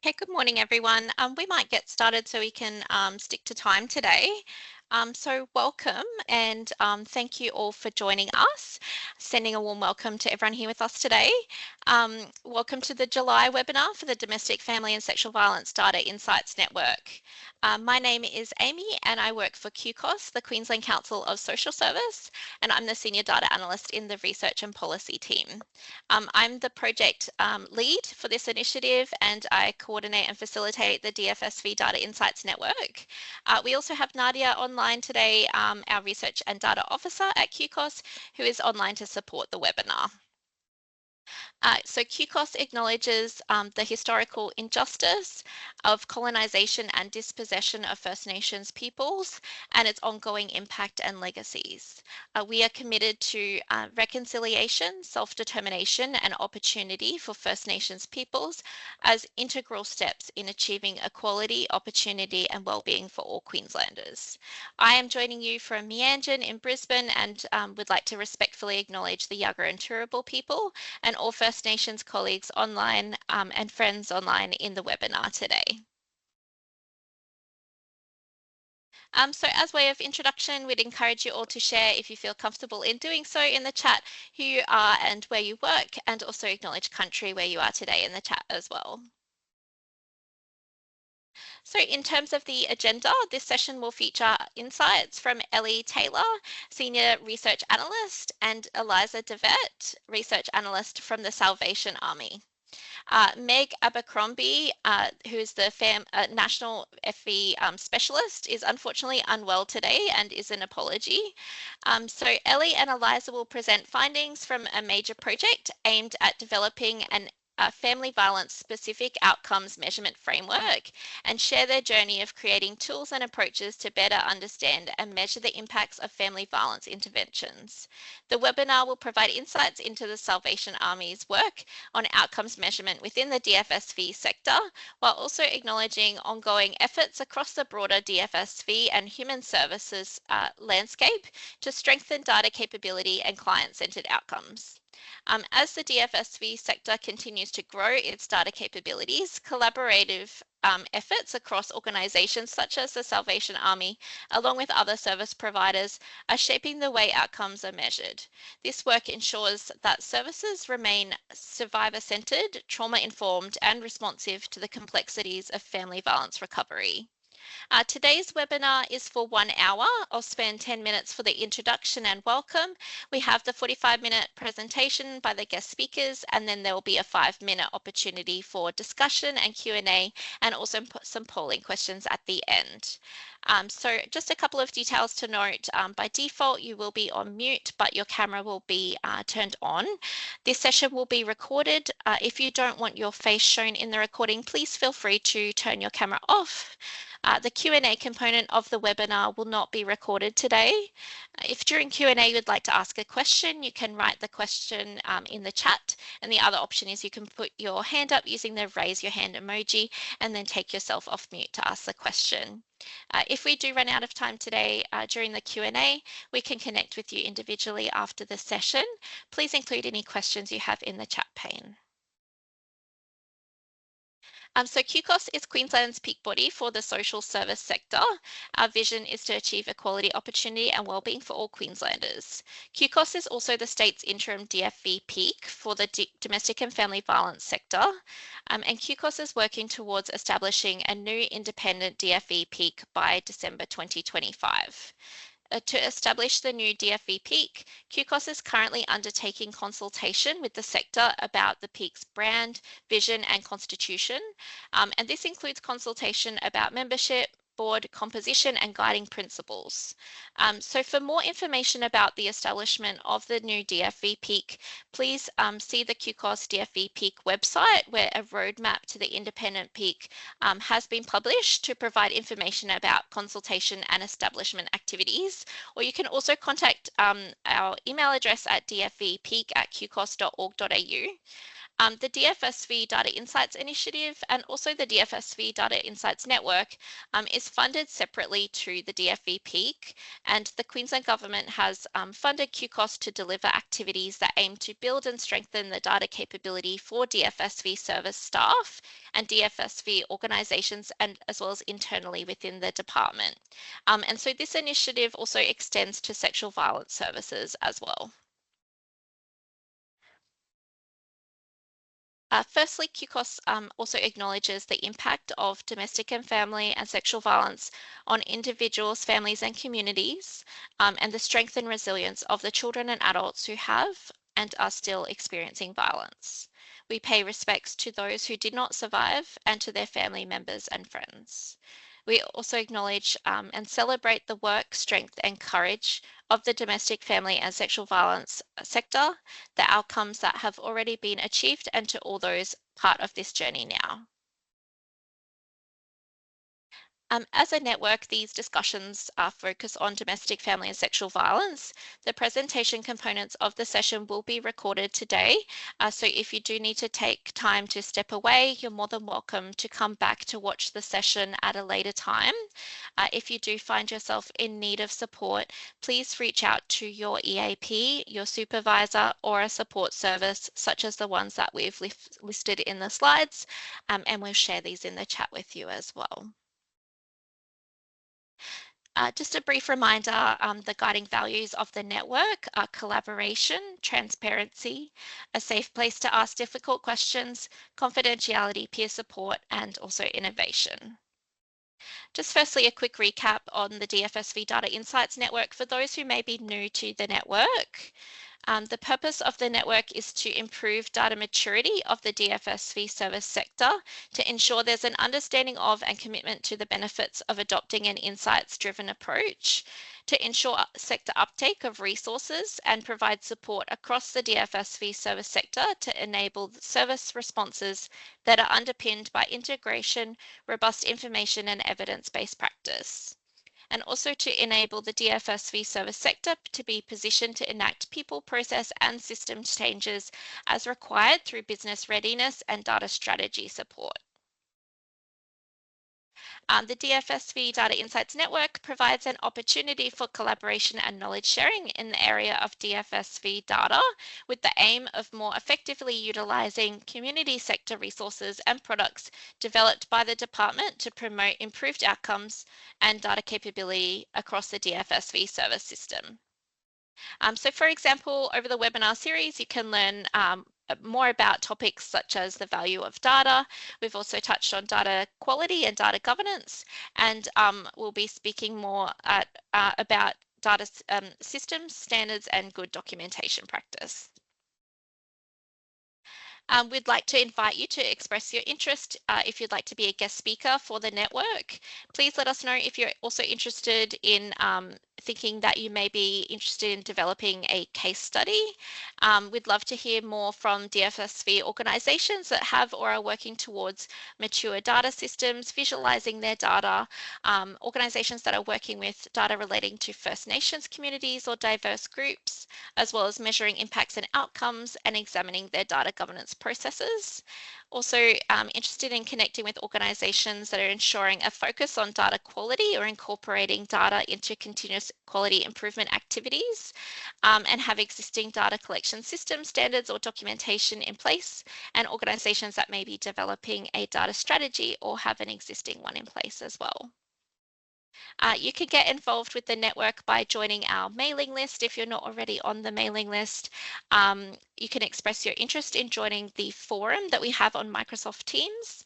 Okay, good morning, everyone. We might get started so we can stick to time today. So welcome and thank you all for joining us. Sending a warm welcome to everyone here with us today. Welcome to the July webinar for the Domestic, Family and Sexual Violence Data Insights Network. My name is Amy and I work for QCOS, the Queensland Council of Social Service, and I'm the Senior Data Analyst in the Research and Policy team. I'm the project lead for this initiative and I coordinate and facilitate the DFSV Data Insights Network. We also have Nadia online today, our Research and Data Officer at QCOS, who is online to support the webinar. So QCOS acknowledges the historical injustice of colonisation and dispossession of First Nations peoples and its ongoing impact and legacies. We are committed to reconciliation, self-determination and opportunity for First Nations peoples as integral steps in achieving equality, opportunity and wellbeing for all Queenslanders. I am joining you from Meanjin in Brisbane and would like to respectfully acknowledge the Yagara and Turrbal people and all First Nations colleagues online and friends online in the webinar today. So as way of introduction, we'd encourage you all to share if you feel comfortable in doing so in the chat who you are and where you work, and also acknowledge country where you are today in the chat as well. So in terms of the agenda, this session will feature insights from Ellie Taylor, Senior Research Analyst, and Eliza DeVette, Research Analyst from the Salvation Army. Meg Abercrombie, who is the National FV Specialist, is unfortunately unwell today and is an apology. So Ellie and Eliza will present findings from a major project aimed at developing an family violence specific outcomes measurement framework and share their journey of creating tools and approaches to better understand and measure the impacts of family violence interventions. The webinar will provide insights into the Salvation Army's work on outcomes measurement within the DFSV sector, while also acknowledging ongoing efforts across the broader DFSV and human services landscape to strengthen data capability and client-centered outcomes. As the DFSV sector continues to grow its data capabilities, collaborative efforts across organisations such as the Salvation Army, along with other service providers, are shaping the way outcomes are measured. This work ensures that services remain survivor-centred, trauma-informed and responsive to the complexities of family violence recovery. Today's webinar is for 1 hour. I'll spend 10 minutes for the introduction and welcome. We have the 45-minute presentation by the guest speakers, and then there will be a 5-minute opportunity for discussion and Q&A, and also some polling questions at the end. So just a couple of details to note. By default, you will be on mute, but your camera will be turned on. This session will be recorded. If you don't want your face shown in the recording, please feel free to turn your camera off. The Q&A component of the webinar will not be recorded today. If during Q&A you would like to ask a question, you can write the question in the chat, and the other option is you can put your hand up using the raise your hand emoji and then take yourself off mute to ask the question. If we do run out of time today during the Q&A, we can connect with you individually after the session. Please include any questions you have in the chat pane. So QCOS is Queensland's peak body for the social service sector. Our vision is to achieve equality, opportunity and wellbeing for all Queenslanders. QCOS is also the state's interim DFV peak for the domestic and family violence sector. And QCOS is working towards establishing a new independent DFV peak by December 2025. To establish the new DFV peak, QCOS is currently undertaking consultation with the sector about the peak's brand, vision and constitution, and this includes consultation about membership, board composition and guiding principles. So for more information about the establishment of the new DFV peak, please see the QCOS DFV peak website, where a roadmap to the independent peak has been published to provide information about consultation and establishment activities. Or you can also contact our email address at dfvpeak@qcos.org.au. The DFSV Data Insights Initiative and also the DFSV Data Insights Network is funded separately to the DFV Peak, and the Queensland Government has funded QCOS to deliver activities that aim to build and strengthen the data capability for DFSV service staff and DFSV organisations, and as well as internally within the department. And so this initiative also extends to sexual violence services as well. Firstly, QCOS also acknowledges the impact of domestic and family and sexual violence on individuals, families, and communities, and the strength and resilience of the children and adults who have and are still experiencing violence. We pay respects to those who did not survive and to their family members and friends. We also acknowledge and celebrate the work, strength, and courage of the domestic, family, and sexual violence sector, the outcomes that have already been achieved, and to all those part of this journey now. As a network, these discussions focus on domestic, family, and sexual violence. The presentation components of the session will be recorded today. So if you do need to take time to step away, you're more than welcome to come back to watch the session at a later time. If you do find yourself in need of support, please reach out to your EAP, your supervisor, or a support service, such as the ones that we've listed in the slides, and we'll share these in the chat with you as well. Just a brief reminder, the guiding values of the network are collaboration, transparency, a safe place to ask difficult questions, confidentiality, peer support, and also innovation. Just firstly, a quick recap on the DFSV Data Insights Network for those who may be new to the network. The purpose of the network is to improve data maturity of the DFSV service sector to ensure there's an understanding of and commitment to the benefits of adopting an insights-driven approach, to ensure sector uptake of resources and provide support across the DFSV service sector to enable service responses that are underpinned by integration, robust information and evidence-based practice, and also to enable the DFSV service sector to be positioned to enact people, process, and system changes as required through business readiness and data strategy support. The DFSV Data Insights Network provides an opportunity for collaboration and knowledge sharing in the area of DFSV data, with the aim of more effectively utilising community sector resources and products developed by the department to promote improved outcomes and data capability across the DFSV service system. So for example, over the webinar series, you can learn more about topics such as the value of data. We've also touched on data quality and data governance, and we'll be speaking more about data systems, standards, and good documentation practice. We'd like to invite you to express your interest if you'd like to be a guest speaker for the network. Please let us know if you're also interested in thinking that you may be interested in developing a case study. We'd love to hear more from DFSV organisations that have or are working towards mature data systems, visualising their data, organisations that are working with data relating to First Nations communities or diverse groups, as well as measuring impacts and outcomes and examining their data governance processes. Also interested in connecting with organisations that are ensuring a focus on data quality or incorporating data into continuous quality improvement activities, and have existing data collection systems, standards or documentation in place, and organisations that may be developing a data strategy or have an existing one in place as well. You can get involved with the network by joining our mailing list if you're not already on the mailing list. You can express your interest in joining the forum that we have on Microsoft Teams.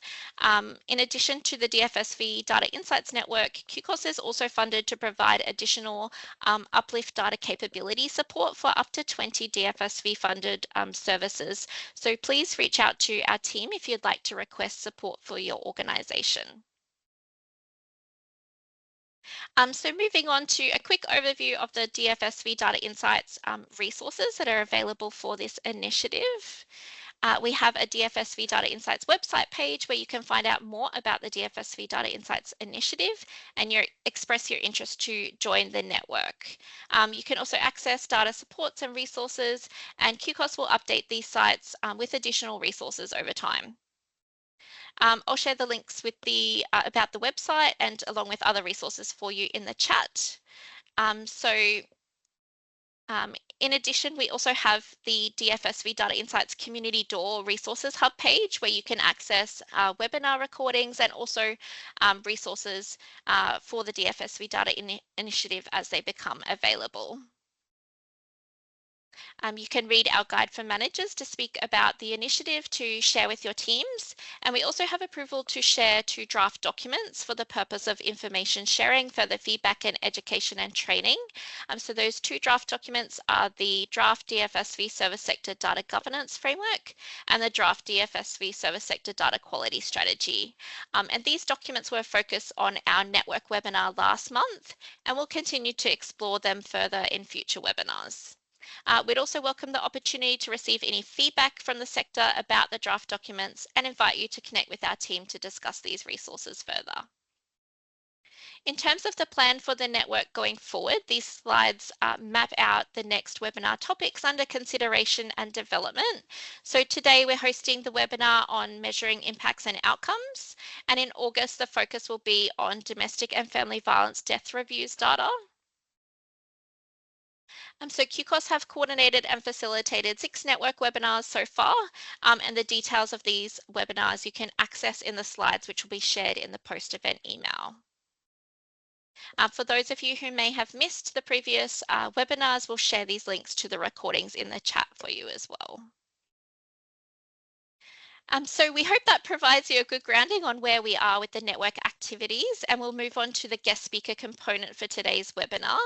In addition to the DFSV Data Insights Network, QCOS is also funded to provide additional uplift data capability support for up to 20 DFSV funded services. So please reach out to our team if you'd like to request support for your organisation. So moving on to a quick overview of the DFSV Data Insights resources that are available for this initiative. We have a DFSV Data Insights website page where you can find out more about the DFSV Data Insights initiative and express your interest to join the network. You can also access data supports and resources, and QCOS will update these sites with additional resources over time. I'll share the links with about the website and along with other resources for you in the chat. In addition, we also have the DFSV Data Insights Community Door Resources Hub page where you can access webinar recordings and also resources for the DFSV Data Initiative as they become available. You can read our guide for managers to speak about the initiative to share with your teams. And we also have approval to share 2 draft documents for the purpose of information sharing, further feedback and education and training. So those 2 draft documents are the draft DFSV Service Sector Data Governance Framework and the draft DFSV Service Sector Data Quality Strategy. And these documents were focused on our network webinar last month, and we'll continue to explore them further in future webinars. We'd also welcome the opportunity to receive any feedback from the sector about the draft documents and invite you to connect with our team to discuss these resources further. In terms of the plan for the network going forward, these slides map out the next webinar topics under consideration and development. So today we're hosting the webinar on measuring impacts and outcomes. And in August, the focus will be on domestic and family violence death reviews data. So QCOS have coordinated and facilitated 6 network webinars so far, and the details of these webinars you can access in the slides which will be shared in the post-event email. For those of you who may have missed the previous webinars, we'll share these links to the recordings in the chat for you as well. So we hope that provides you a good grounding on where we are with the network activities, and we'll move on to the guest speaker component for today's webinar.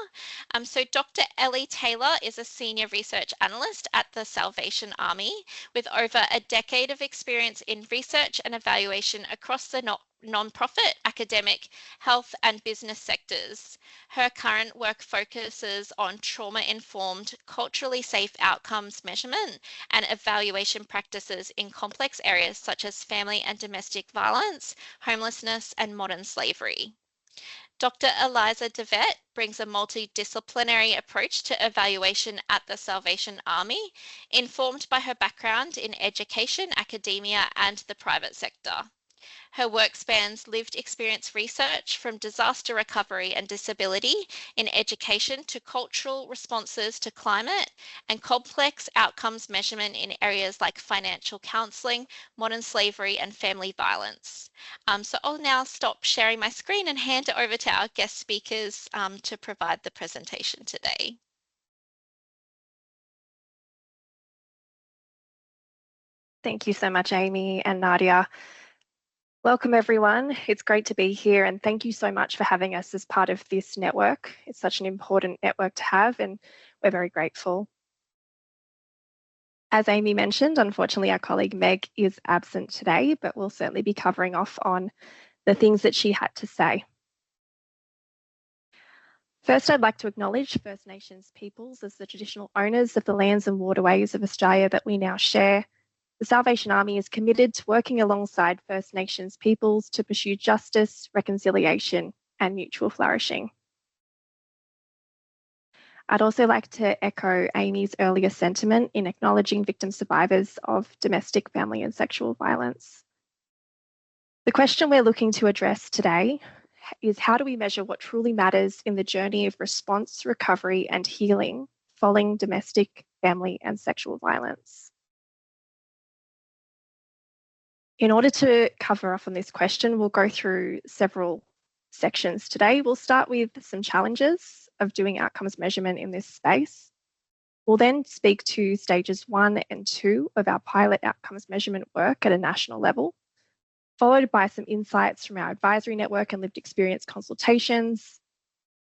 So Dr. Ellie Taylor is a senior research analyst at the Salvation Army with over a decade of experience in research and evaluation across the non-profit, academic, health and business sectors. Her current work focuses on trauma-informed, culturally safe outcomes measurement and evaluation practices in complex areas such as family and domestic violence, homelessness and modern slavery. Dr. Eliza DeVette brings a multidisciplinary approach to evaluation at the Salvation Army, informed by her background in education, academia and the private sector. Her work spans lived experience research from disaster recovery and disability in education to cultural responses to climate and complex outcomes measurement in areas like financial counselling, modern slavery and family violence. So I'll now stop sharing my screen and hand it over to our guest speakers to provide the presentation today. Thank you so much, Amy and Nadia. Welcome everyone. It's great to be here and thank you so much for having us as part of this network. It's such an important network to have and we're very grateful. As Amy mentioned, unfortunately our colleague Meg is absent today, but we'll certainly be covering off on the things that she had to say. First, I'd like to acknowledge First Nations peoples as the traditional owners of the lands and waterways of Australia that we now share. The Salvation Army is committed to working alongside First Nations peoples to pursue justice, reconciliation, and mutual flourishing. I'd also like to echo Amy's earlier sentiment in acknowledging victim survivors of domestic, family, and sexual violence. The question we're looking to address today is how do we measure what truly matters in the journey of response, recovery, and healing following domestic, family, and sexual violence? In order to cover off on this question, we'll go through several sections today. We'll start with some challenges of doing outcomes measurement in this space. We'll then speak to stages 1 and 2 of our pilot outcomes measurement work at a national level, followed by some insights from our advisory network and lived experience consultations.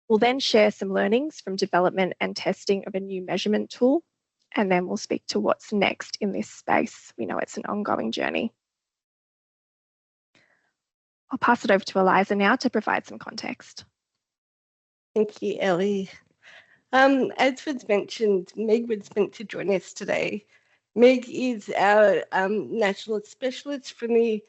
We'll then share some learnings from development and testing of a new measurement tool, and then we'll speak to what's next in this space. We know it's an ongoing journey. I'll pass it over to Eliza now to provide some context. Thank you, Ellie. As was mentioned, Meg was meant to join us today, Meg is our national specialist from the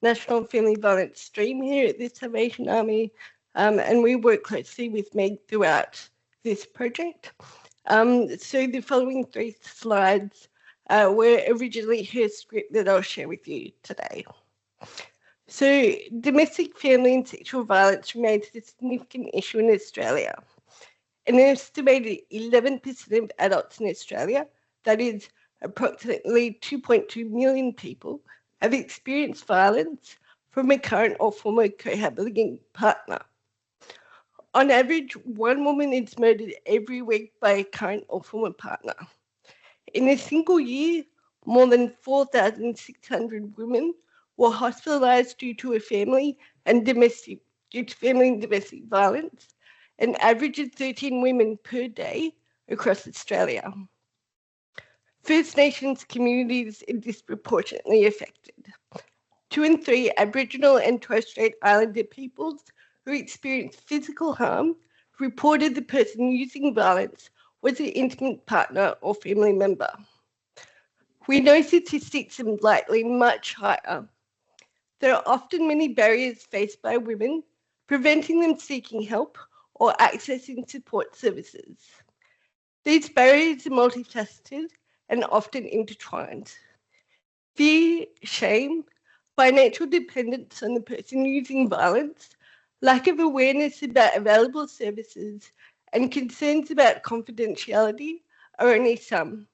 National Family Violence Stream here at the Salvation Army, and we work closely with Meg throughout this project. So the following 3 slides were originally her script that I'll share with you today. So domestic, family and sexual violence remains a significant issue in Australia. An estimated 11% of adults in Australia, that is approximately 2.2 million people, have experienced violence from a current or former cohabiting partner. On average, 1 woman is murdered every week by a current or former partner. In a single year, more than 4,600 women were hospitalised due to family and domestic violence, an average of 13 women per day across Australia. First Nations communities are disproportionately affected. 2 in 3 Aboriginal and Torres Strait Islander peoples who experienced physical harm reported the person using violence was an intimate partner or family member. We know statistics are likely much higher. There are often many barriers faced by women, preventing them seeking help or accessing support services. These barriers are multifaceted and often intertwined. Fear, shame, financial dependence on the person using violence, lack of awareness about available services, and concerns about confidentiality are only some.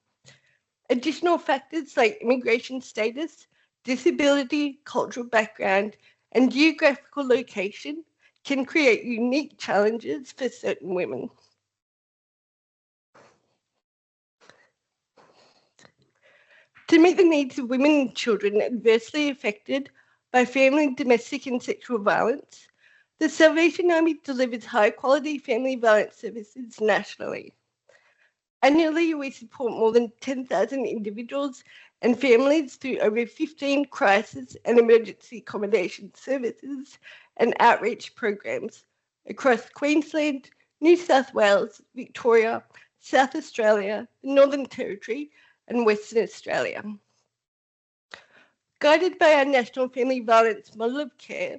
Additional factors like immigration status, disability, cultural background, and geographical location can create unique challenges for certain women. To meet the needs of women and children adversely affected by family, domestic and sexual violence, the Salvation Army delivers high-quality family violence services nationally. Annually, we support more than 10,000 individuals and families through over 15 crisis and emergency accommodation services and outreach programs across Queensland, New South Wales, Victoria, South Australia, the Northern Territory, and Western Australia. Guided by our National Family Violence Model of Care,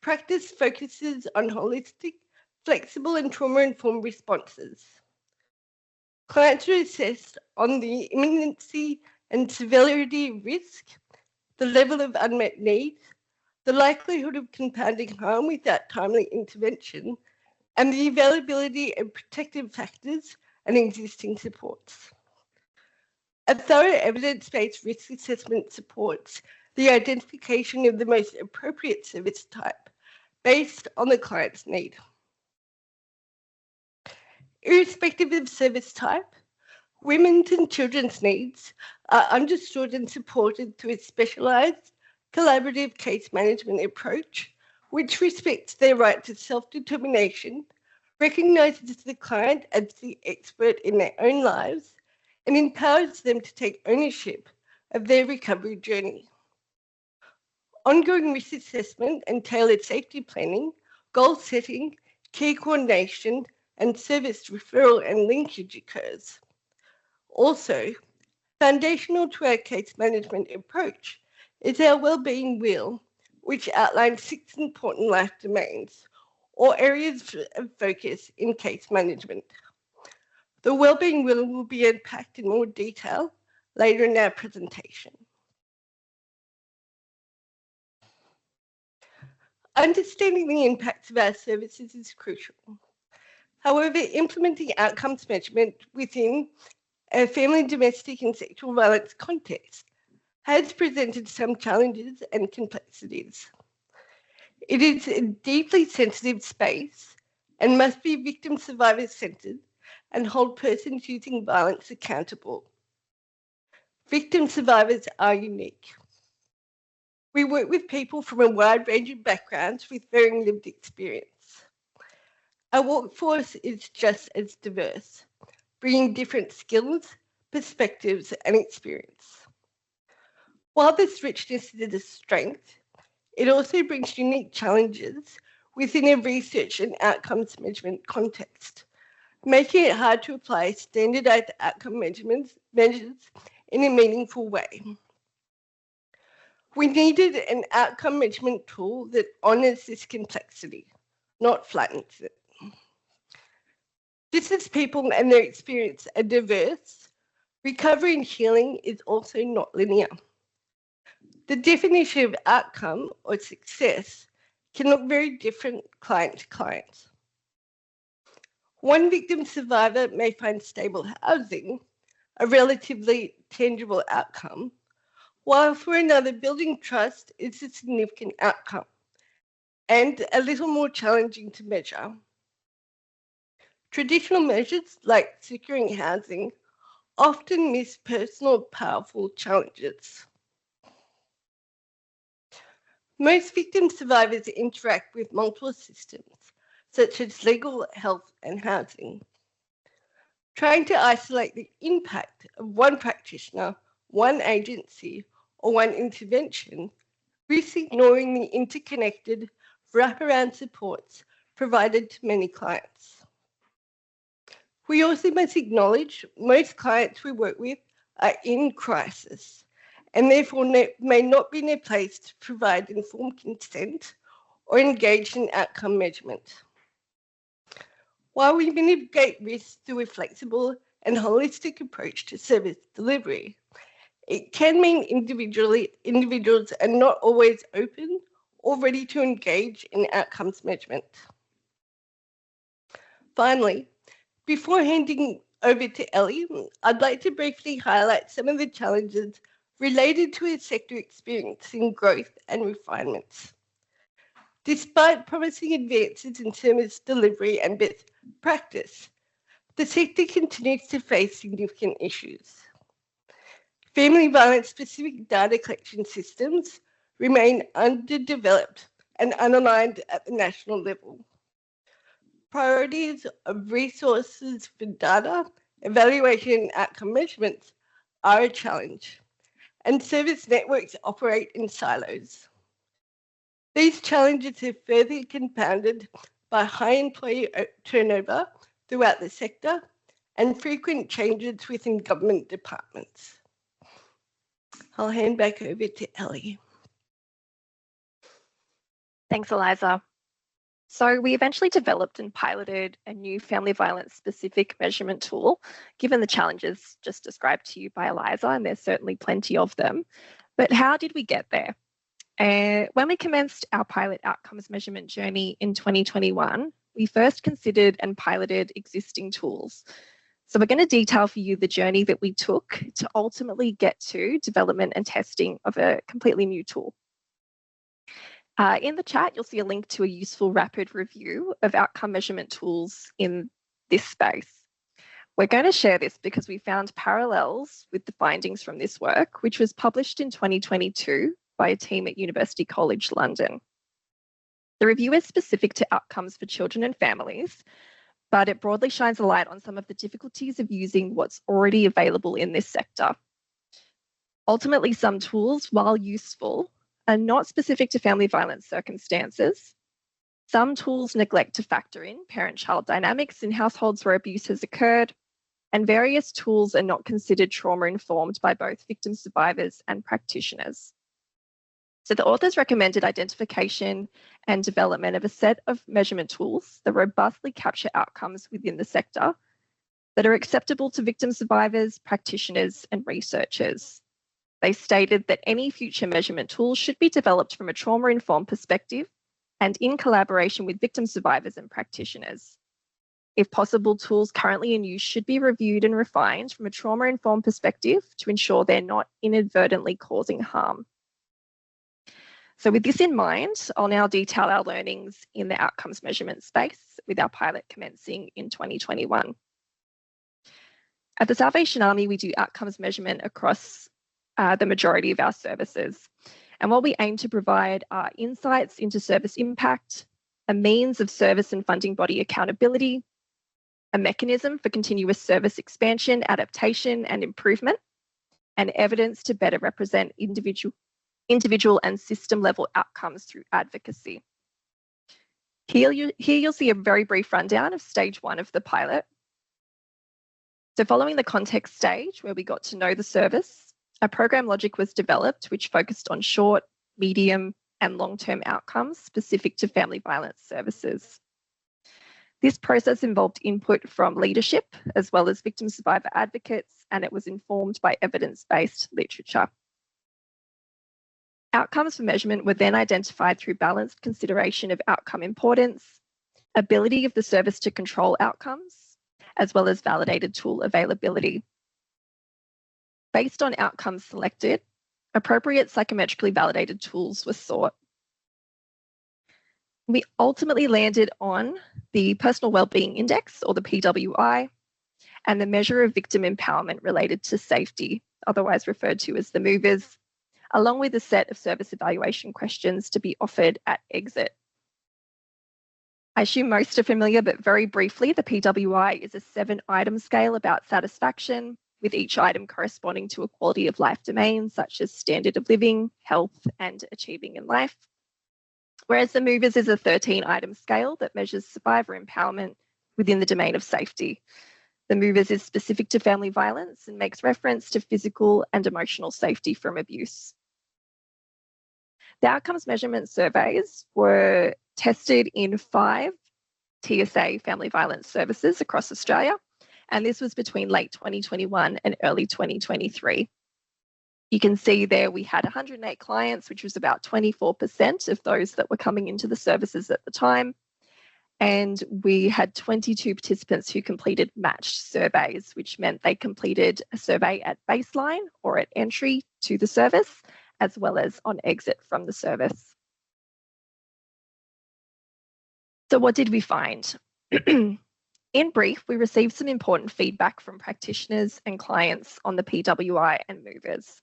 practice focuses on holistic, flexible and trauma-informed responses. Clients are assessed on the imminency and severity of risk, the level of unmet needs, the likelihood of compounding harm without timely intervention, and the availability of protective factors and existing supports. A thorough evidence-based risk assessment supports the identification of the most appropriate service type based on the client's need. Irrespective of service type, women's and children's needs are understood and supported through a specialised, collaborative case management approach, which respects their right to self-determination, recognises the client as the expert in their own lives, and empowers them to take ownership of their recovery journey. Ongoing risk assessment and tailored safety planning, goal setting, care coordination, and service referral and linkage occurs. Also, foundational to our case management approach is our wellbeing wheel, which outlines 6 important life domains or areas of focus in case management. The wellbeing wheel will be unpacked in more detail later in our presentation. Understanding the impacts of our services is crucial. However, implementing outcomes measurement within a family, domestic and sexual violence context has presented some challenges and complexities. It is a deeply sensitive space and must be victim survivor centred and hold persons using violence accountable. Victim survivors are unique. We work with people from a wide range of backgrounds with varying lived experience. Our workforce is just as diverse, bringing different skills, perspectives and experience. While this richness is a strength, it also brings unique challenges within a research and outcomes measurement context, making it hard to apply standardized outcome measures in a meaningful way. We needed an outcome measurement tool that honours this complexity, not flattens it. Just as people and their experience are diverse, recovery and healing is also not linear. The definition of outcome or success can look very different client to client. One victim survivor may find stable housing a relatively tangible outcome, while for another, building trust is a significant outcome and a little more challenging to measure. Traditional measures like securing housing often miss personal, powerful challenges. Most victim survivors interact with multiple systems, such as legal, health, and housing. Trying to isolate the impact of one practitioner, one agency, or one intervention risks ignoring the interconnected wraparound supports provided to many clients. We also must acknowledge most clients we work with are in crisis and therefore may not be in a place to provide informed consent or engage in outcome measurement. While we mitigate risks through a flexible and holistic approach to service delivery, it can mean individuals are not always open or ready to engage in outcomes measurement. Finally, before handing over to Ellie, I'd like to briefly highlight some of the challenges related to a sector experiencing growth and refinements. Despite promising advances in service delivery and best practice, the sector continues to face significant issues. Family violence-specific data collection systems remain underdeveloped and unaligned at the national level. Priorities of resources for data, evaluation, and outcome measurements are a challenge, and service networks operate in silos. These challenges are further compounded by high employee turnover throughout the sector and frequent changes within government departments. I'll hand back over to Ellie. Thanks, Eliza. So we eventually developed and piloted a new family violence specific measurement tool, given the challenges just described to you by Eliza, and there's certainly plenty of them. But how did we get there? When we commenced our pilot outcomes measurement journey in 2021, we first considered and piloted existing tools. So we're going to detail for you the journey that we took to ultimately get to development and testing of a completely new tool. In the chat, you'll see a link to a useful rapid review of outcome measurement tools in this space. We're going to share this because we found parallels with the findings from this work, which was published in 2022 by a team at University College London. The review is specific to outcomes for children and families, but it broadly shines a light on some of the difficulties of using what's already available in this sector. Ultimately, some tools, while useful, are not specific to family violence circumstances. Some tools neglect to factor in parent-child dynamics in households where abuse has occurred, and various tools are not considered trauma-informed by both victim survivors and practitioners. So the authors recommended identification and development of a set of measurement tools that robustly capture outcomes within the sector that are acceptable to victim survivors, practitioners, and researchers. They stated that any future measurement tools should be developed from a trauma-informed perspective and in collaboration with victim survivors and practitioners. If possible, tools currently in use should be reviewed and refined from a trauma-informed perspective to ensure they're not inadvertently causing harm. So with this in mind, I'll now detail our learnings in the outcomes measurement space with our pilot commencing in 2021. At the Salvation Army, we do outcomes measurement across the majority of our services. And what we aim to provide are insights into service impact, a means of service and funding body accountability, a mechanism for continuous service expansion, adaptation, and improvement, and evidence to better represent individual and system level outcomes through advocacy. Here you'll see a very brief rundown of stage 1 of the pilot. So following the context stage, where we got to know the service, a program logic was developed which focused on short, medium, and long-term outcomes specific to family violence services. This process involved input from leadership as well as victim survivor advocates, and it was informed by evidence-based literature. Outcomes for measurement were then identified through balanced consideration of outcome importance, ability of the service to control outcomes, as well as validated tool availability. Based on outcomes selected, appropriate psychometrically validated tools were sought. We ultimately landed on the Personal Wellbeing Index, or the PWI, and the measure of victim empowerment related to safety, otherwise referred to as the movers, along with a set of service evaluation questions to be offered at exit. I assume most are familiar, but very briefly, the PWI is a 7-item scale about satisfaction, with each item corresponding to a quality of life domain, such as standard of living, health, and achieving in life. Whereas the movers is a 13-item scale that measures survivor empowerment within the domain of safety. The movers is specific to family violence and makes reference to physical and emotional safety from abuse. The outcomes measurement surveys were tested in 5 TSA family violence services across Australia, and this was between late 2021 and early 2023. You can see there we had 108 clients, which was about 24% of those that were coming into the services at the time. And we had 22 participants who completed matched surveys, which meant they completed a survey at baseline or at entry to the service, as well as on exit from the service. So what did we find? In brief, we received some important feedback from practitioners and clients on the PWI and movers.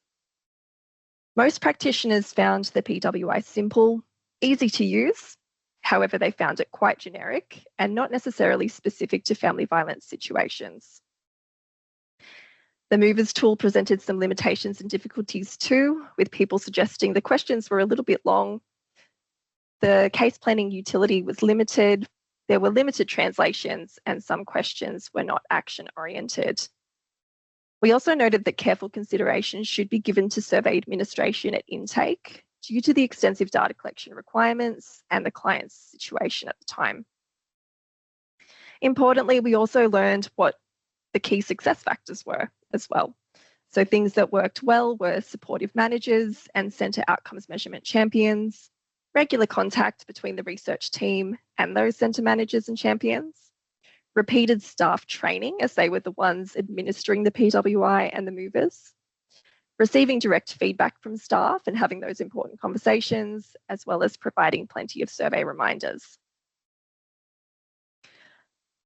Most practitioners found the PWI simple, easy to use. However, they found it quite generic and not necessarily specific to family violence situations. The movers tool presented some limitations and difficulties too, with people suggesting the questions were a little bit long. The case planning utility was limited. There were limited translations, and some questions were not action-oriented. We also noted that careful consideration should be given to survey administration at intake due to the extensive data collection requirements and the client's situation at the time. Importantly, we also learned what the key success factors were as well. So things that worked well were supportive managers and centre outcomes measurement champions, regular contact between the research team and those centre managers and champions, repeated staff training as they were the ones administering the PWI and the movers, receiving direct feedback from staff and having those important conversations, as well as providing plenty of survey reminders.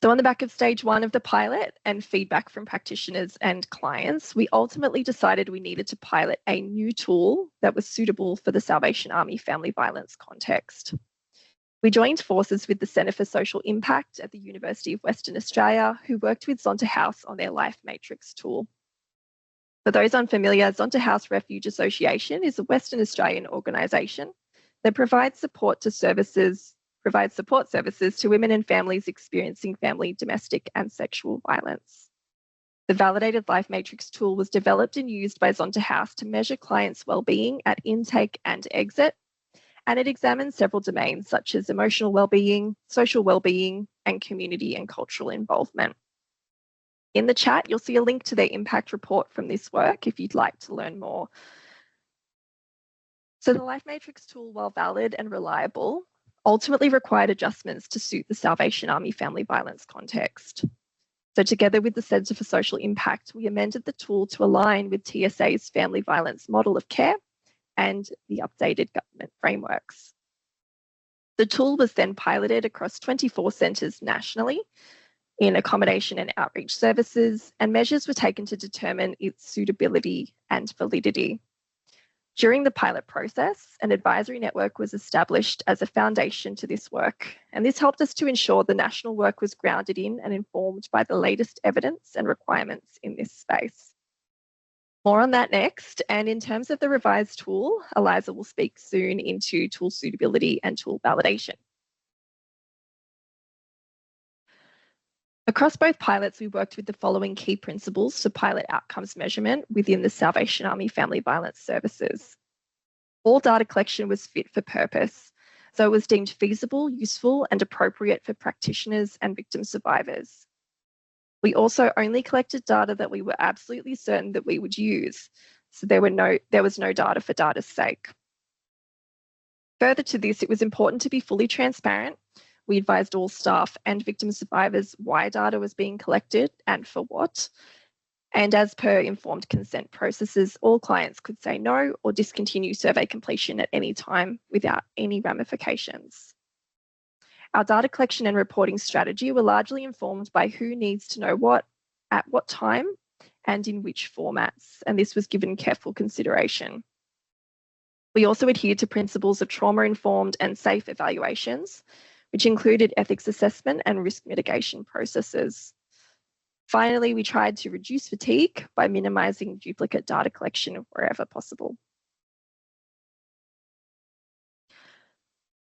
So on the back of stage 1 of the pilot and feedback from practitioners and clients, we ultimately decided we needed to pilot a new tool that was suitable for the Salvation Army family violence context. We joined forces with the Centre for Social Impact at the University of Western Australia, who worked with Zonta House on their Life Matrix tool. For those unfamiliar, Zonta House Refuge Association is a Western Australian organisation that provides support services to women and families experiencing family, domestic and sexual violence. The validated Life Matrix tool was developed and used by Zonta House to measure clients' wellbeing at intake and exit, and it examines several domains such as emotional wellbeing, social wellbeing, and community and cultural involvement. In the chat, you'll see a link to their impact report from this work if you'd like to learn more. So the Life Matrix tool, while valid and reliable, ultimately required adjustments to suit the Salvation Army family violence context. So together with the Centre for Social Impact, we amended the tool to align with TSA's family violence model of care and the updated government frameworks. The tool was then piloted across 24 centres nationally in accommodation and outreach services, and measures were taken to determine its suitability and validity. During the pilot process, an advisory network was established as a foundation to this work, and this helped us to ensure the national work was grounded in and informed by the latest evidence and requirements in this space. More on that next, and in terms of the revised tool, Eliza will speak soon into tool suitability and tool validation. Across both pilots, we worked with the following key principles for pilot outcomes measurement within the Salvation Army Family Violence Services. All data collection was fit for purpose, so it was deemed feasible, useful, and appropriate for practitioners and victim survivors. We also only collected data that we were absolutely certain that we would use, so there was no data for data's sake. Further to this, it was important to be fully transparent. We advised all staff and victim survivors why data was being collected and for what. And as per informed consent processes, all clients could say no or discontinue survey completion at any time without any ramifications. Our data collection and reporting strategy were largely informed by who needs to know what, at what time, and in which formats, and this was given careful consideration. We also adhered to principles of trauma-informed and safe evaluations, which included ethics assessment and risk mitigation processes. Finally, we tried to reduce fatigue by minimising duplicate data collection wherever possible.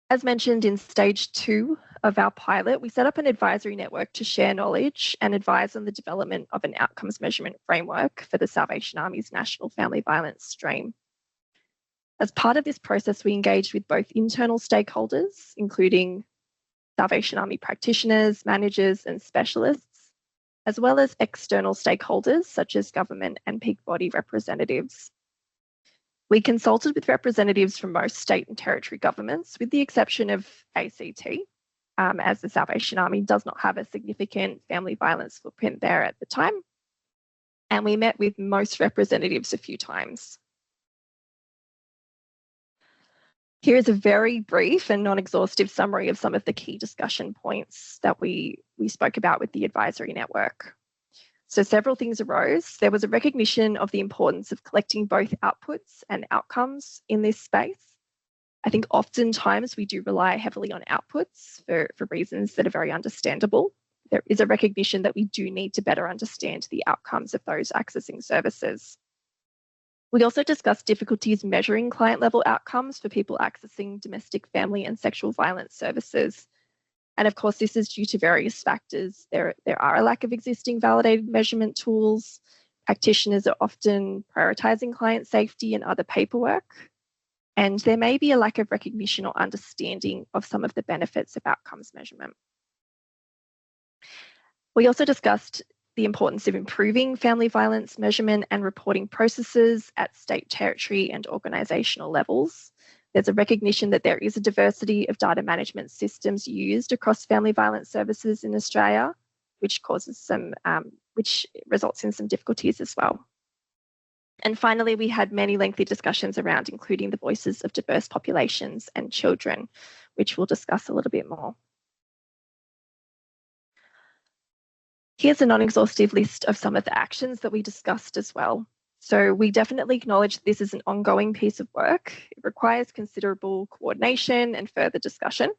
As mentioned in stage 2 of our pilot, we set up an advisory network to share knowledge and advise on the development of an outcomes measurement framework for the Salvation Army's National Family Violence Stream. As part of this process, we engaged with both internal stakeholders, including Salvation Army practitioners, managers, and specialists, as well as external stakeholders such as government and peak body representatives. We consulted with representatives from most state and territory governments, with the exception of ACT, as the Salvation Army does not have a significant family violence footprint there at the time. And we met with most representatives a few times. Here is a very brief and non-exhaustive summary of some of the key discussion points that we spoke about with the advisory network. So several things arose. There was a recognition of the importance of collecting both outputs and outcomes in this space. I think oftentimes we do rely heavily on outputs for reasons that are very understandable. There is a recognition that we do need to better understand the outcomes of those accessing services. We also discussed difficulties measuring client-level outcomes for people accessing domestic, family, and sexual violence services. And of course, this is due to various factors. There are a lack of existing validated measurement tools. Practitioners are often prioritising client safety and other paperwork. And there may be a lack of recognition or understanding of some of the benefits of outcomes measurement. We also discussed the importance of improving family violence measurement and reporting processes at state, territory, and organisational levels. There's a recognition that there is a diversity of data management systems used across family violence services in Australia, which results in some difficulties as well. And finally, we had many lengthy discussions around including the voices of diverse populations and children, which we'll discuss a little bit more. Here's a non-exhaustive list of some of the actions that we discussed as well. So we definitely acknowledge that this is an ongoing piece of work. It requires considerable coordination and further discussion.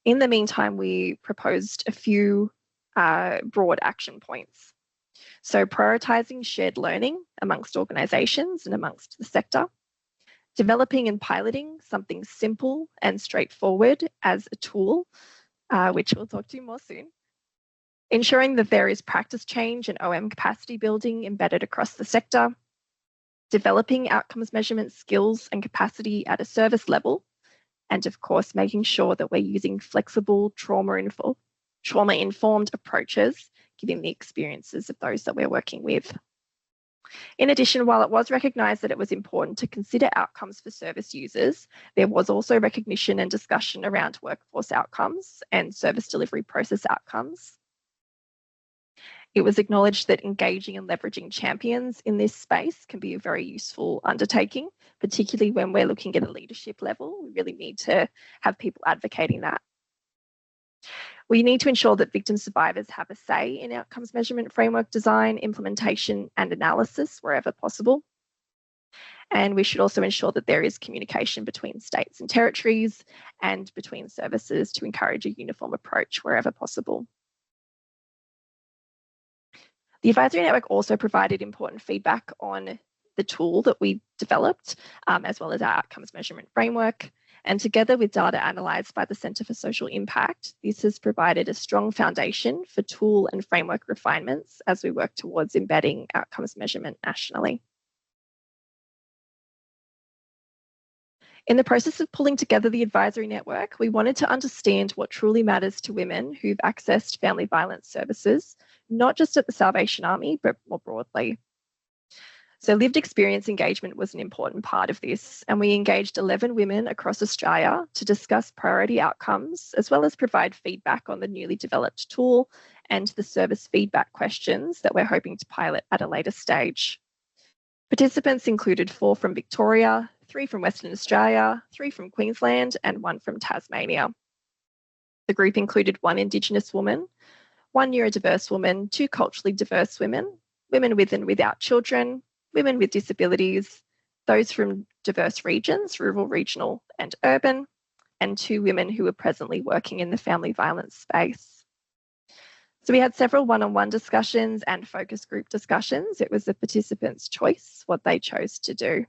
In the meantime, we proposed a few broad action points. So prioritising shared learning amongst organisations and amongst the sector, developing and piloting something simple and straightforward as a tool, which we'll talk to more soon, ensuring that there is practice change and OM capacity building embedded across the sector, developing outcomes measurement skills and capacity at a service level, and of course, making sure that we're using flexible trauma-informed approaches, given the experiences of those that we're working with. In addition, while it was recognised that it was important to consider outcomes for service users, there was also recognition and discussion around workforce outcomes and service delivery process outcomes. It was acknowledged that engaging and leveraging champions in this space can be a very useful undertaking, particularly when we're looking at a leadership level. We really need to have people advocating that. We need to ensure that victim survivors have a say in outcomes measurement framework design, implementation, and analysis wherever possible. And we should also ensure that there is communication between states and territories and between services to encourage a uniform approach wherever possible. The advisory network also provided important feedback on the tool that we developed, as well as our outcomes measurement framework. And together with data analysed by the Centre for Social Impact, this has provided a strong foundation for tool and framework refinements as we work towards embedding outcomes measurement nationally. In the process of pulling together the advisory network, we wanted to understand what truly matters to women who've accessed family violence services, not just at the Salvation Army, but more broadly. So lived experience engagement was an important part of this, and we engaged 11 women across Australia to discuss priority outcomes, as well as provide feedback on the newly developed tool and the service feedback questions that we're hoping to pilot at a later stage. Participants included 4 from Victoria, 3 from Western Australia, 3 from Queensland, and 1 from Tasmania. The group included 1 Indigenous woman, 1 neurodiverse woman, 2 culturally diverse women, women with and without children, women with disabilities, those from diverse regions, rural, regional, and urban, and 2 women who were presently working in the family violence space. So we had several one-on-one discussions and focus group discussions. It was the participants' choice what they chose to do.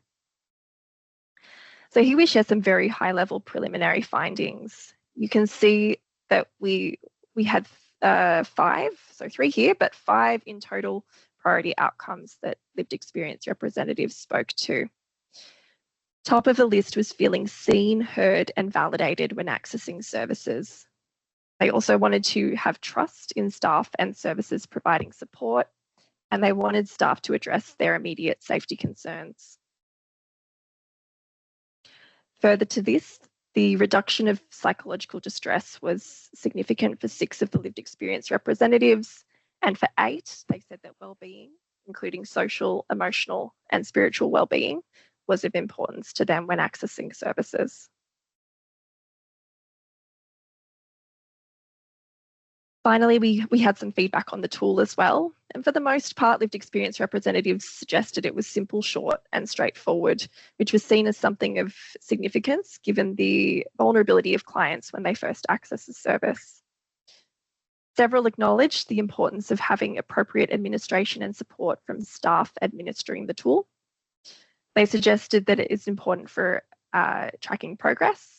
So here we share some very high-level preliminary findings. You can see that we had 5, so 3 here, but 5 in total priority outcomes that lived experience representatives spoke to. Top of the list was feeling seen, heard, and validated when accessing services. They also wanted to have trust in staff and services providing support, and they wanted staff to address their immediate safety concerns. Further to this, the reduction of psychological distress was significant for 6 of the lived experience representatives, and for 8, they said that well-being, including social, emotional, and spiritual well-being, was of importance to them when accessing services. Finally, we had some feedback on the tool as well. And for the most part, lived experience representatives suggested it was simple, short, and straightforward, which was seen as something of significance given the vulnerability of clients when they first access the service. Several acknowledged the importance of having appropriate administration and support from staff administering the tool. They suggested that it is important for tracking progress.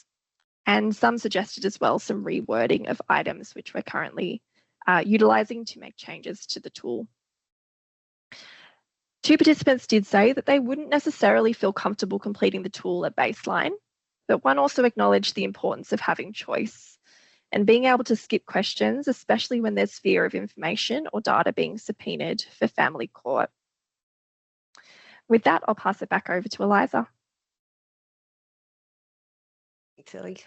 And some suggested as well some rewording of items which we're currently utilising to make changes to the tool. 2 participants did say that they wouldn't necessarily feel comfortable completing the tool at baseline, but 1 also acknowledged the importance of having choice and being able to skip questions, especially when there's fear of information or data being subpoenaed for family court. With that, I'll pass it back over to Eliza. Thanks, Ellie.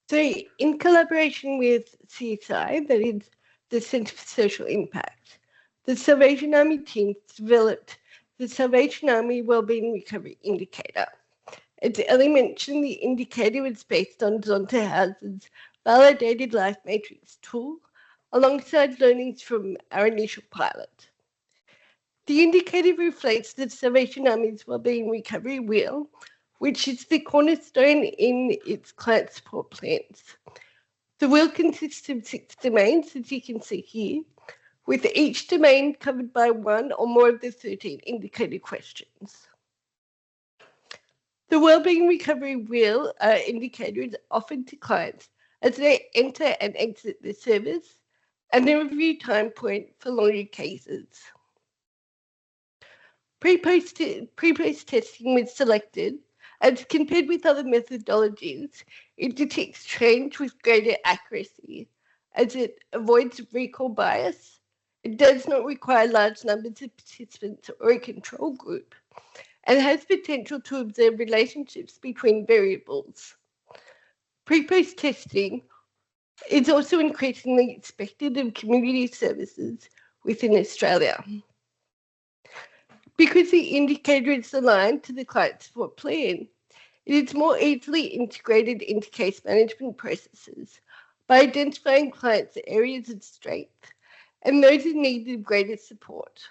So in collaboration with CSI, that is the Centre for Social Impact, the Salvation Army team developed the Salvation Army Wellbeing Recovery Indicator. As Ellie mentioned, the indicator was based on Zonta House's validated life matrix tool, alongside learnings from our initial pilot. The indicator reflects the Salvation Army's Wellbeing Recovery Wheel, which is the cornerstone in its client support plans. The wheel consists of 6 domains, as you can see here, with each domain covered by 1 or more of the 13 indicator questions. The Wellbeing Recovery Wheel indicator is offered to clients as they enter and exit the service, and a review time point for longer cases. Pre-post testing was selected. As compared with other methodologies, it detects change with greater accuracy, as it avoids recall bias. It does not require large numbers of participants or a control group, and has potential to observe relationships between variables. Pre-post testing is also increasingly expected of community services within Australia. Because the indicator is aligned to the client support plan, it is more easily integrated into case management processes by identifying clients' areas of strength and those in need of greater support,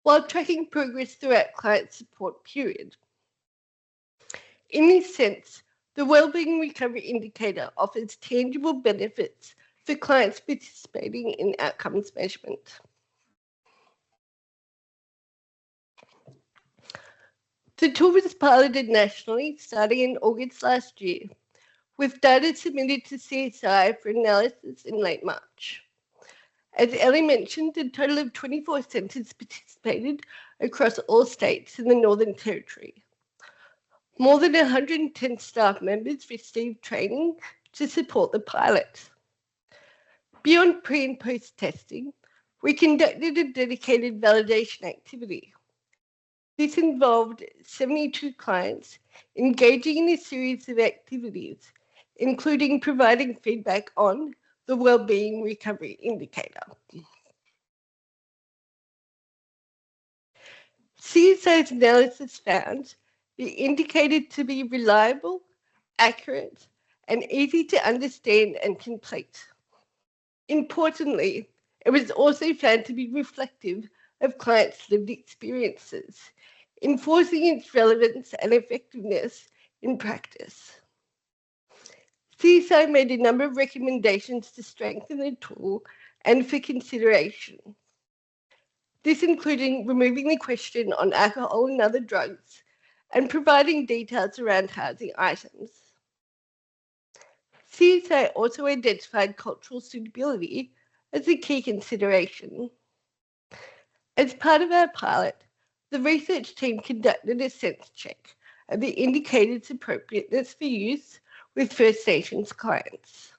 while tracking progress throughout client support period. In this sense, the Wellbeing Recovery Indicator offers tangible benefits for clients participating in outcomes measurement. The tool was piloted nationally starting in August last year, with data submitted to CSI for analysis in late March. As Ellie mentioned, a total of 24 centres participated across all states in the Northern Territory. More than 110 staff members received training to support the pilot. Beyond pre and post testing, we conducted a dedicated validation activity. This involved 72 clients engaging in a series of activities, including providing feedback on the Wellbeing Recovery Indicator. CSI's analysis found the indicator to be reliable, accurate, and easy to understand and complete. Importantly, it was also found to be reflective of clients' lived experiences, enforcing its relevance and effectiveness in practice. CSI made a number of recommendations to strengthen the tool and for consideration. This including removing the question on alcohol and other drugs and providing details around housing items. CSI also identified cultural suitability as a key consideration. As part of our pilot, the research team conducted a sense check of the indicator's appropriateness for use with First Nations clients.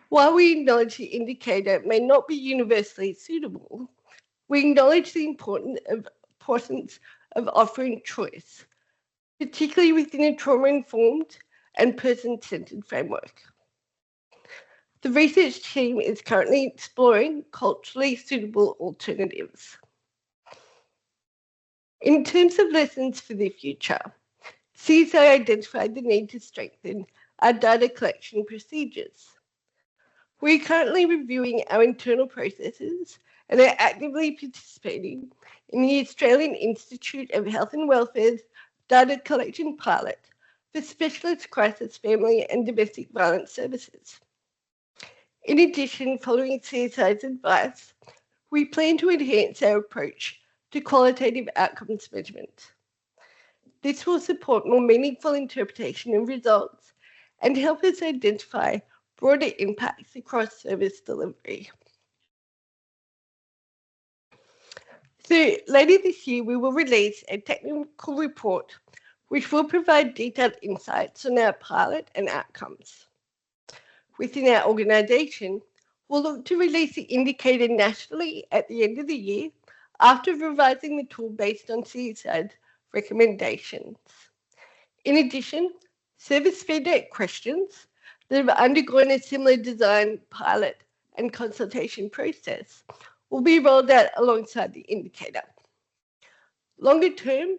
While we acknowledge the indicator may not be universally suitable, we acknowledge the importance of offering choice, particularly within a trauma-informed and person-centered framework. The research team is currently exploring culturally suitable alternatives. In terms of lessons for the future, CSI identified the need to strengthen our data collection procedures. We're currently reviewing our internal processes and are actively participating in the Australian Institute of Health and Welfare's data collection pilot for specialist crisis, family and domestic violence services. In addition, following CSI's advice, we plan to enhance our approach to qualitative outcomes measurement. This will support more meaningful interpretation of results and help us identify broader impacts across service delivery. So later this year, we will release a technical report which will provide detailed insights on our pilot and outcomes. Within our organisation, we'll look to release the indicator nationally at the end of the year after revising the tool based on CSI's recommendations. In addition, service feedback questions that have undergone a similar design, pilot and consultation process will be rolled out alongside the indicator. Longer term,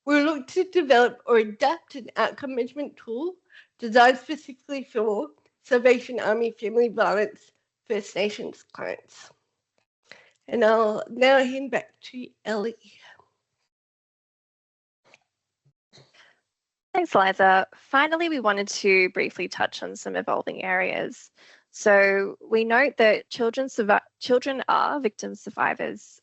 we'll look to develop or adapt an outcome measurement tool designed specifically for Salvation Army family violence First Nations clients. And I'll now hand back to Ellie. Thanks, Liza. Finally, we wanted to briefly touch on some evolving areas. So we note that children are victim survivors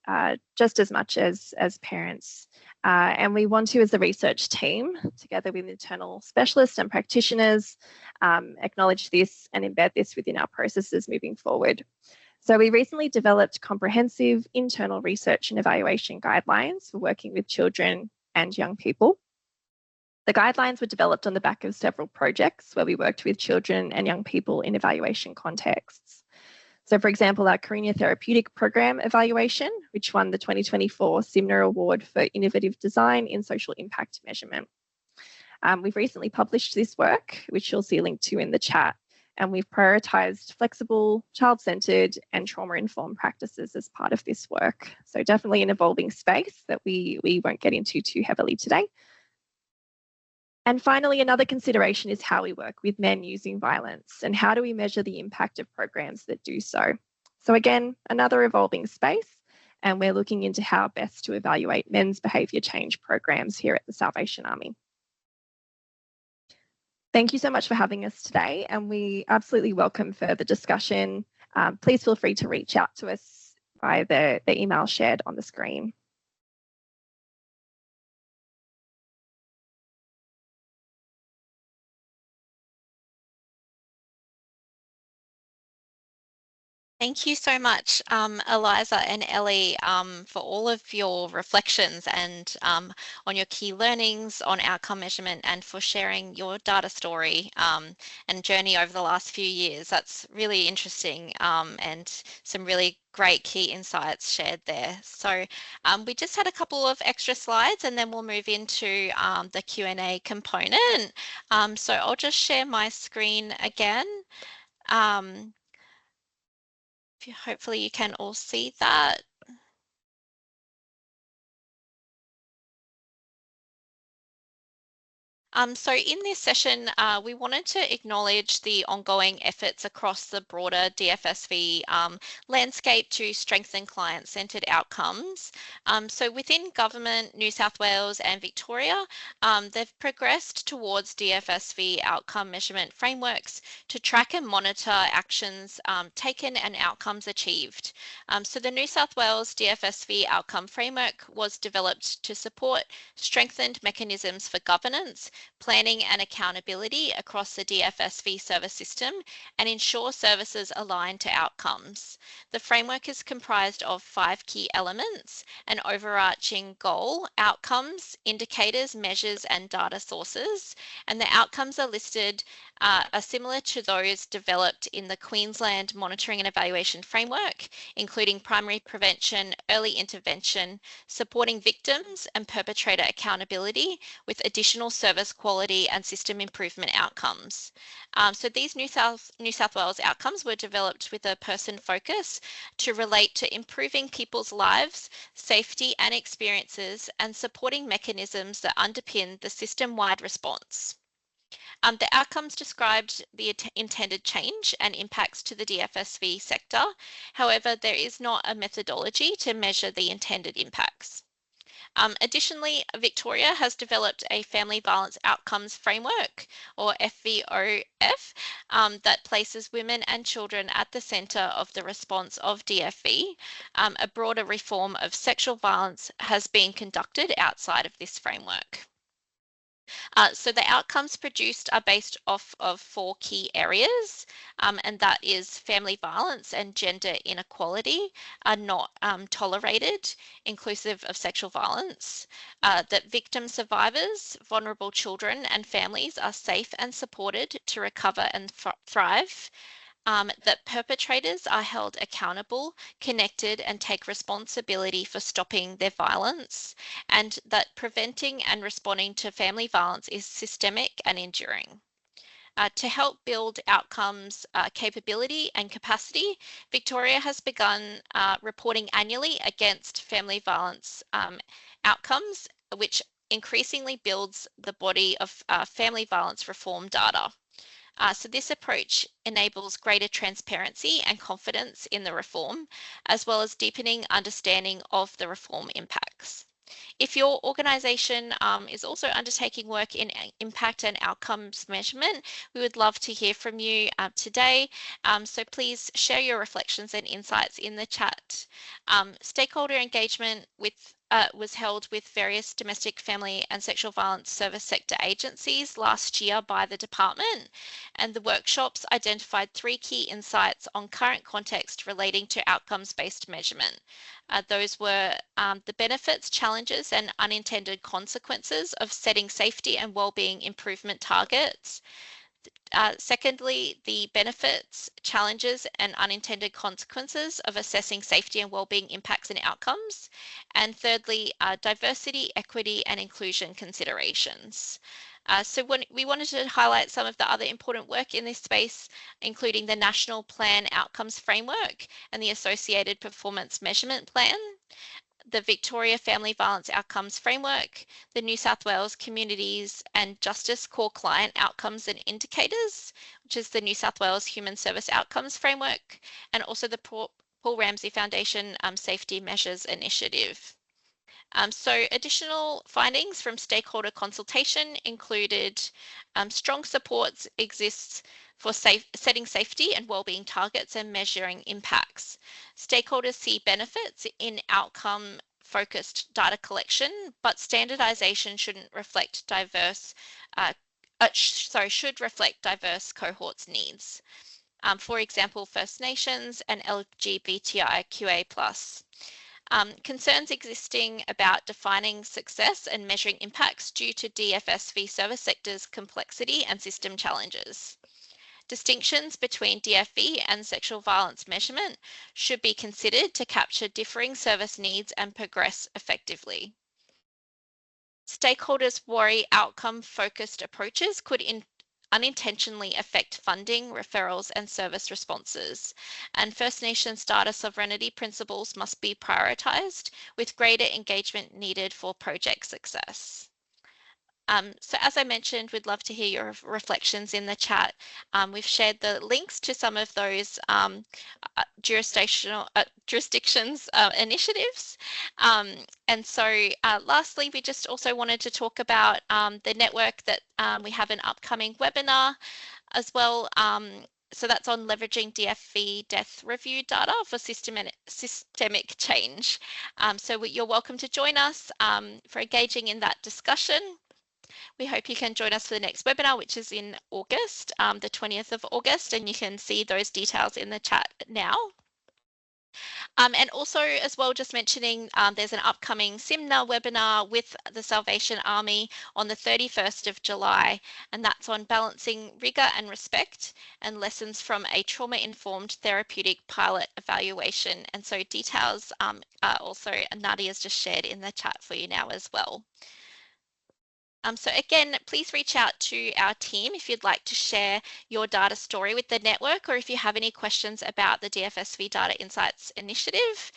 just as much as parents. And we want to, as the research team, together with internal specialists and practitioners, acknowledge this and embed this within our processes moving forward. So we recently developed comprehensive internal research and evaluation guidelines for working with children and young people. The guidelines were developed on the back of several projects where we worked with children and young people in evaluation contexts. So, for example, our Carina Therapeutic Program evaluation, which won the 2024 CIMNA Award for Innovative Design in Social Impact Measurement. We've recently published this work, which you'll see a link to in the chat, and we've prioritised flexible, child-centred and trauma-informed practices as part of this work. So definitely an evolving space that we won't get into too heavily today. And finally, another consideration is how we work with men using violence and how do we measure the impact of programs that do so. So again, another evolving space, and we're looking into how best to evaluate men's behaviour change programs here at the Salvation Army. Thank you so much for having us today, and we absolutely welcome further discussion. Please feel free to reach out to us via the email shared on the screen. Thank you so much, Eliza and Ellie, for all of your reflections and on your key learnings on outcome measurement, and for sharing your data story and journey over the last few years. That's really interesting, and some really great key insights shared there. So we just had a couple of extra slides, and then we'll move into the Q&A component. So I'll just share my screen again. Hopefully you can all see that. So in this session, we wanted to acknowledge the ongoing efforts across the broader DFSV landscape to strengthen client-centred outcomes. So within government, New South Wales and Victoria, they've progressed towards DFSV outcome measurement frameworks to track and monitor actions taken and outcomes achieved. So the New South Wales DFSV outcome framework was developed to support strengthened mechanisms for governance, planning and accountability across the DFSV service system, and ensure services align to outcomes. The framework is comprised of 5 key elements: an overarching goal, outcomes, indicators, measures, and data sources. And the outcomes are listed are similar to those developed in the Queensland Monitoring and Evaluation Framework, including primary prevention, early intervention, supporting victims, and perpetrator accountability, with additional service quality and system improvement outcomes. So these New South Wales outcomes were developed with a person focus to relate to improving people's lives, safety and experiences, and supporting mechanisms that underpin the system-wide response. The outcomes described the intended change and impacts to the DFSV sector. However, there is not a methodology to measure the intended impacts. Additionally, Victoria has developed a family violence outcomes framework, or FVOF, that places women and children at the centre of the response of DFV. A broader reform of sexual violence has been conducted outside of this framework. So the outcomes produced are based off of 4 key areas, and that is family violence and gender inequality are not tolerated, inclusive of sexual violence, that victim survivors, vulnerable children and families are safe and supported to recover and thrive, that perpetrators are held accountable, connected, and take responsibility for stopping their violence, and that preventing and responding to family violence is systemic and enduring. To help build outcomes, capability and capacity, Victoria has begun reporting annually against family violence outcomes, which increasingly builds the body of family violence reform data. So this approach enables greater transparency and confidence in the reform, as well as deepening understanding of the reform impacts. If your organisation is also undertaking work in impact and outcomes measurement, we would love to hear from you today. So please share your reflections and insights in the chat. Stakeholder engagement was held with various domestic, family and sexual violence service sector agencies last year by the department, and the workshops identified 3 key insights on current context relating to outcomes-based measurement. Those were the benefits, challenges and unintended consequences of setting safety and wellbeing improvement targets. Secondly, the benefits, challenges and unintended consequences of assessing safety and wellbeing impacts and outcomes. And thirdly, diversity, equity and inclusion considerations. So we wanted to highlight some of the other important work in this space, including the National Plan Outcomes Framework and the associated performance measurement plan, the Victoria Family Violence Outcomes Framework, the New South Wales Communities and Justice Core Client Outcomes and Indicators, which is the New South Wales Human Service Outcomes Framework, and also the Paul Ramsay Foundation Safety Measures Initiative. So additional findings from stakeholder consultation included strong supports exists for setting safety and wellbeing targets and measuring impacts. Stakeholders see benefits in outcome-focused data collection, but standardization shouldn't reflect diverse, should reflect diverse cohorts' needs. for example, First Nations and LGBTIQA+. Concerns existing about defining success and measuring impacts due to DFSV service sectors' complexity and system challenges. Distinctions between DFV and sexual violence measurement should be considered to capture differing service needs and progress effectively. Stakeholders worry outcome-focused approaches could unintentionally affect funding, referrals, and service responses. And First Nations data sovereignty principles must be prioritised, with greater engagement needed for project success. So as I mentioned, we'd love to hear your reflections in the chat. We've shared the links to some of those jurisdictions initiatives. And so lastly, we just also wanted to talk about the network that we have an upcoming webinar as well. So that's on leveraging DFV death review data for systemic change. So you're welcome to join us for engaging in that discussion. We hope you can join us for the next webinar, which is in August, the 20th of August, and you can see those details in the chat now. And also as well, just mentioning there's an upcoming SIMNA webinar with the Salvation Army on the 31st of July, and that's on balancing rigour and respect and lessons from a trauma-informed therapeutic pilot evaluation. And so details are also Nadia's just shared in the chat for you now as well. So again, please reach out to our team if you'd like to share your data story with the network, or if you have any questions about the DFSV Data Insights initiative.